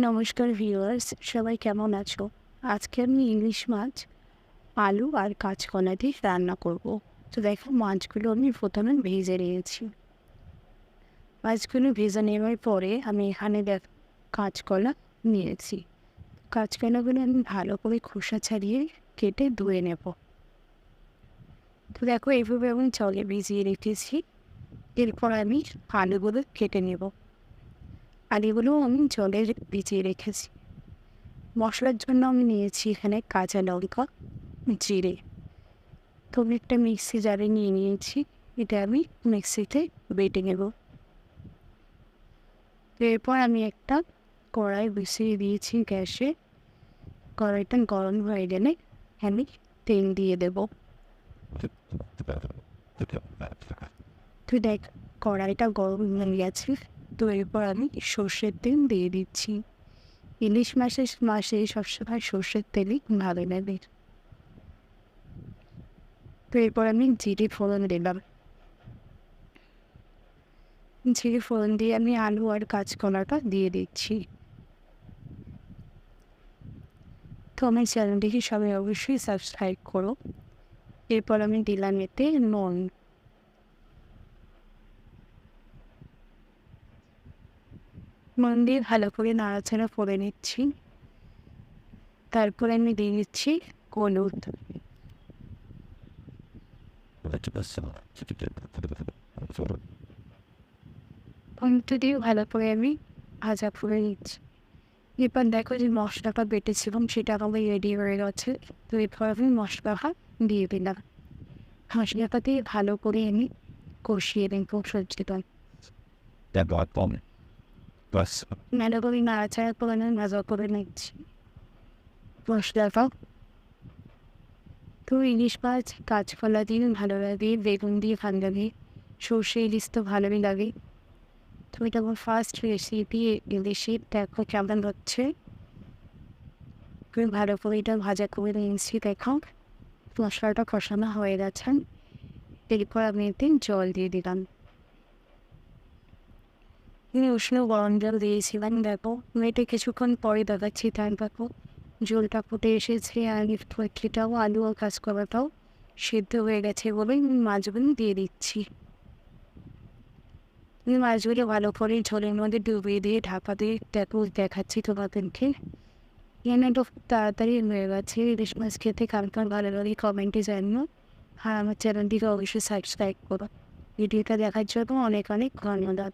নমস্কার ভিউয়ার্স, সবাই কেমন আছো? আজকে আমি ইলিশ মাছ আলু আর কাঁচকলা দিয়ে রান্না করব। তো দেখো, মাছগুলো আমি প্রথমে ভেজে নিয়েছি। মাছগুলো ভেজে নেওয়ার পরে আমি এখানে কাঁচকলা নিয়েছি। কাঁচকলাগুলো আমি ভালো করে খোসা ছাড়িয়ে কেটে ধুয়ে নেব। তো দেখো, এইভাবে আমি জলে ভিজিয়ে রেখেছি। এরপর আমি আলুগুলো কেটে নেব। আলুগুলো আমি জলে ভিজিয়ে রেখেছি। মশলার জন্য আমি নিয়েছি এখানে কাঁচা লঙ্কা, জিরে। তো আমি একটা মিক্সি জারে নিয়ে নিয়েছি। এটা আমি মিক্সিতে বেটে নেব। তো এরপর আমি একটা কড়াই বসিয়ে দিয়েছি গ্যাসে। কড়াইটা গরম হয়ে গেলে আমি তেল দিয়ে দেব। তো দেখ, কড়াইটা গরম হয়ে গেছে। তো এরপর আমি সর্ষের তেল দিয়ে দিচ্ছি। ইলিশ মাছে সবসময় সর্ষের তেলই ভালো লাগে। তো এরপর আমি জিরে ফোড়ন দিলাম। জিরে ফোড়ন দিয়ে আমি আলু আর কাঁচকলাটা দিয়ে দিচ্ছি। তো আমার চ্যানেলটিকে সবাই অবশ্যই সাবস্ক্রাইব করো। এরপর আমি দিলাম এতে নুন। নুন দিয়ে ভালো করে নাড়াচাড়া করে নিচ্ছি। তারপরে আমি দিয়ে দিচ্ছি হলুদ। হলুদ দিয়ে ভালো করে আমি ভাজা করে নিচ্ছি। এরপর দেখো, যে মশলাটা বেটেছিলাম সেটা আমার রেডি হয়ে গেছে। তো এরপর আমি মশলাটা দিয়ে দিলাম। মশলাটা দিয়ে ভালো করে আমি কষিয়ে নেব সবজিটা। ভালো করে নাড়াচাড়া করে আমি ভাজা করে নিচ্ছি মশলাটা। তো ইলিশ মাছ কাঁচকলা দিয়ে ভালো লাগে, বেগুন দিয়ে ভালো লাগে, সর্ষে ইলিশ তো ভালোই লাগে। তো এটা আমার ফার্স্ট রেসিপি ইলিশের। দেখো কেমন হচ্ছে। ভালো করে এটা ভাজা করে নিয়েছি। দেখো মশলাটা কষানো হয়ে গেছে। এরপর আমি এতে জল দিয়ে দিলাম। উষ্ণ গরম জল দিয়েছিলাম। দেখো এটা কিছুক্ষণ পরে দেখাচ্ছি। তাই দেখো জলটা ফুটে এসেছে আর ফটকিটাও আলু আর কাঁচকলাটাও সিদ্ধ হয়ে গেছে বলে মাছগুলো দিয়ে দিচ্ছি। মাছগুলো ভালো করে ঝোলের মধ্যে ডুবিয়ে দিয়ে ঢাকা দিয়ে দেখাচ্ছি তোমাদেরকে। রান্নাটা খুব তাড়াতাড়ি হয়ে গেছে। ইলিশ মাছ খেতে কার ভালো লাগে কমেন্টে জানিও। আর আমার চ্যানেলটিকে অবশ্যই সাবস্ক্রাইব করো। ভিডিওটা দেখার জন্য অনেক অনেক ধন্যবাদ।